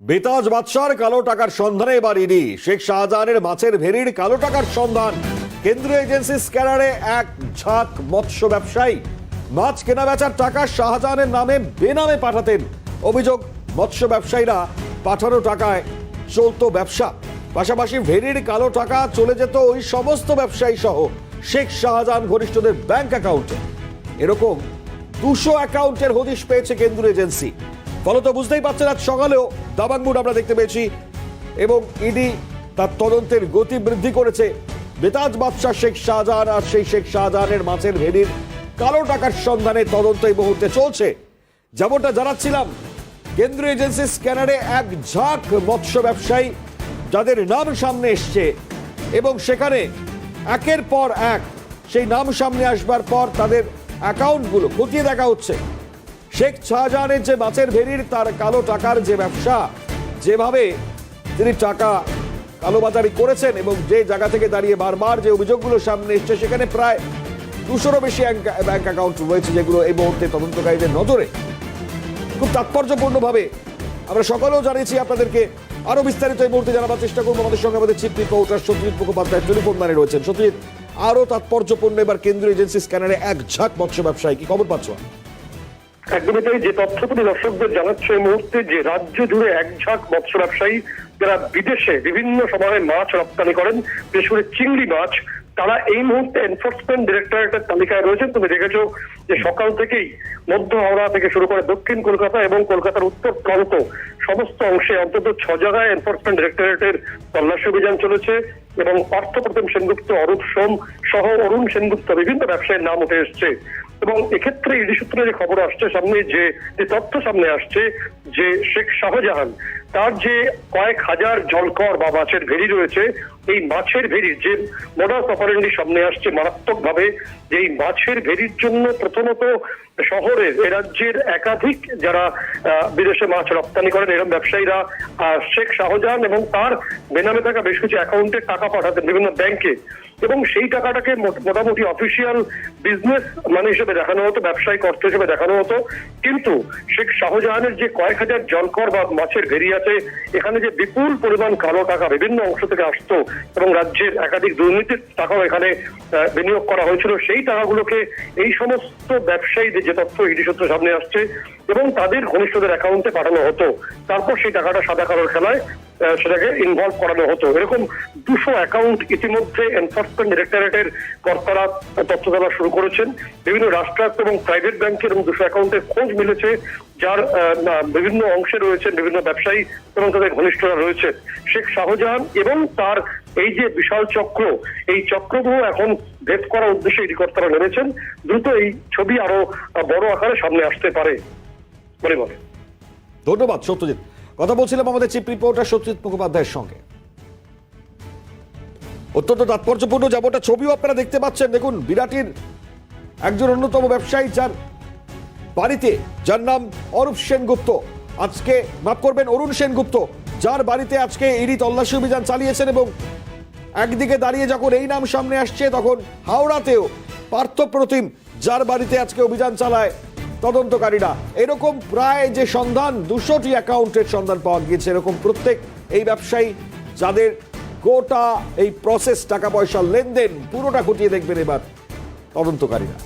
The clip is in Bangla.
বেতাজ বাদশার কালো টাকার সন্ধানে এবার ইডি। শেখ শাহজাহানের মাছের ভেড়ির কালো টাকার সন্ধান। কেন্দ্রীয় এজেন্সি স্ক্যানারে এক ঝাঁক মৎস্য ব্যবসায়ী মাছ কেনা বেচার টাকা শাহজাহানের নামে বেনামে পাঠাতেন। অভিযোগ, মৎস্য ব্যবসায়ীরা পাঠানো টাকায় চলতো ব্যবসা, পাশাপাশি ভেড়ির কালো টাকা চলে যেত ওই সমস্ত ব্যবসায়ী সহ শেখ শাহজাহান ঘনিষ্ঠদের ব্যাংক অ্যাকাউন্টে। এরকম 200 অ্যাকাউন্টের হদিশ পেয়েছে কেন্দ্রীয় এজেন্সি। ফলত বুঝতেই পারছেন, আজ সকালেও দাবাং মুড আমরা দেখতে পেয়েছি এবং ইডি তার তদন্তের গতি বৃদ্ধি করেছে। বেতাজ বাদশাহ শেখ শাহজাহান আর সেই শেখ শাহজাহানের মাছের ভেড়ির কালো টাকার সন্ধানে তদন্ত এই মুহূর্তে চলছে। যেমনটা জানাচ্ছিলাম, কেন্দ্রীয় এজেন্সি স্ক্যানারে এক ঝাঁক মৎস্য ব্যবসায়ী যাদের নাম সামনে এসছে এবং সেখানে একের পর এক সেই নাম সামনে আসবার পর তাদের অ্যাকাউন্টগুলো খতিয়ে দেখা হচ্ছে। শেখ শাহজাহানের যে মাছের ভেড়ির তার কালো টাকার যে ব্যবসা, যেভাবে তিনি টাকা কালোবাজারি করেছেন এবং যে জায়গা থেকে দাঁড়িয়ে বারবার যে অভিযোগগুলো সামনে এসছে, সেখানে প্রায় 200-রও বেশি ব্যাংক অ্যাকাউন্ট রয়েছে যেগুলো এই মুহূর্তে তদন্তকারীদের নজরে। খুব তাৎপর্যপূর্ণভাবে আমরা সকলেও জানিয়েছি আপনাদেরকে। আরো বিস্তারিত এই মুহূর্তে জানাবার চেষ্টা করবো। আমাদের সঙ্গে আমাদের chief reporter Satyajit Mukhopadhyay telephone লাইনে রয়েছেন। সত্যজিৎ, আরো তাৎপর্যপূর্ণ এবার কেন্দ্রীয় এজেন্সি স্ক্যানারে এক ঝাঁক মৎস্য ব্যবসায়ী, কি খবর পাচ্ছ? একদমই তাই। যে তথ্য তুমি দর্শকদের জানাচ্ছ এই মুহূর্তে, যে রাজ্য জুড়ে এক ঝাঁক মৎস্য ব্যবসায়ী যারা বিদেশে বিভিন্ন সময়ে মাছ রপ্তানি করেন, বিশেষ করে চিংড়ি মাছ, তারা এই মুহূর্তে এনফোর্সমেন্ট ডিরেক্টরেটের তালিকায় রয়েছেন। তুমি দেখেছো যে সকাল থেকেই মধ্য হাওড়া থেকে শুরু করে দক্ষিণ কলকাতা এবং কলকাতার উত্তর প্রান্ত সমস্ত অংশে অন্তত 6 জায়গায় এনফোর্সমেন্ট ডিরেক্টরেটের তল্লাশি অভিযান চলেছে এবং পার্থ প্রতিম সেনগুপ্ত, অরূপ সোম সহ অরুণ সেনগুপ্ত বিভিন্ন ব্যবসায়ীর নাম উঠে এসছে। এবং এক্ষেত্রে ইডি সূত্রে যে খবর আসছে সামনে, যে তথ্য সামনে আসছে, যে শেখ শাহজাহান তার যে কয়েক হাজার জলকর বা মাছের ভেড়ি রয়েছে, এই মাছের ভেড়ির যে মোডাস অপারেন্ডি সামনে আসছে মারাত্মকভাবে, যে এই মাছের ভেড়ির জন্য প্রথমত শহরের এ রাজ্যের একাধিক যারা বিদেশে মাছ রপ্তানি করেন এরকম ব্যবসায়ীরা শেখ শাহজাহান এবং তার বেনামে থাকা বেশ কিছু অ্যাকাউন্টে টাকা পাঠাতেন বিভিন্ন ব্যাংকে, এবং সেই টাকাটাকে মোটামুটি অফিসিয়াল বিজনেস মানে হিসেবে দেখানো হতো, ব্যবসায়িক অর্থ হিসেবে দেখানো হতো। কিন্তু শেখ শাহজাহানের যে কয়েক হাজার জলকর বা মাছের ভেড়ি আছে, এখানে যে বিপুল পরিমাণ কালো টাকা বিভিন্ন অংশ থেকে আসতো এবং রাজ্যের একাধিক দুর্নীতির টাকাও এখানে বিনিয়োগ করা হয়েছিল, সেই টাকাগুলোকে এই সমস্ত ব্যবসায়ীদের যে তথ্য ইডি সূত্রে সামনে আসছে এবং তাদের ঘনিষ্ঠদের অ্যাকাউন্টে পাঠানো হতো। তারপর সেই টাকাটা সাদা কালোর খেলায় সেটাকে ইনভলভ করানো হতো। এরকম 200 অ্যাকাউন্ট ইতিমধ্যে এনফোর্সমেন্ট ডিরেক্টরেটের কর্তারা তথ্য দেওয়া শুরু করেছেন। বিভিন্ন রাষ্ট্রায়ত্ত এবং প্রাইভেট ব্যাংকের এবং 200 অ্যাকাউন্টের খোঁজ মিলেছে, যার বিভিন্ন অংশে রয়েছেন বিভিন্ন ব্যবসায়ী এবং তাদের ঘনিষ্ঠরা রয়েছে। শেখ শাহজাহান এবং তার এই যে বিশাল চক্র, এই চক্রগুলো এখন ভেদ করার উদ্দেশ্যে ইডি কর্তারা নেমেছেন। দ্রুত এই ছবি আরো বড় আকারে সামনে আসতে পারে বলে বলে। ধন্যবাদ সত্যজিৎ। কথা বলছিলাম আমাদের চিফ রিপোর্টার সত্যজিৎ মুখোপাধ্যায়ের সঙ্গে। অত্যন্ত তাৎপর্যপূর্ণ, যেমনটা ছবিও আপনারা দেখতে পাচ্ছেন। দেখুন, বিরাটির একজন অন্যতম ব্যবসায়ী যার বাড়িতে, যার নাম অরূপ সেনগুপ্ত, আজকে মাফ করবেন অরুণ সেনগুপ্ত, যার বাড়িতে আজকে ইডি তল্লাশি অভিযান চালিয়েছেন। এবং একদিকে দাঁড়িয়ে যখন এই নাম সামনে আসছে, তখন হাওড়াতেও পার্থ প্রতিম, যার বাড়িতে আজকে অভিযান চালায় তদন্তকারীরা। এরকম প্রায় যে সন্ধান 200টি অ্যাকাউন্টের সন্ধান পাওয়া গিয়েছে। এরকম প্রত্যেক এই ব্যবসায়ী যাদের গোটা এই প্রসেস, টাকা পয়সা লেনদেন পুরোটা খতিয়ে দেখবেন এবার তদন্তকারীরা।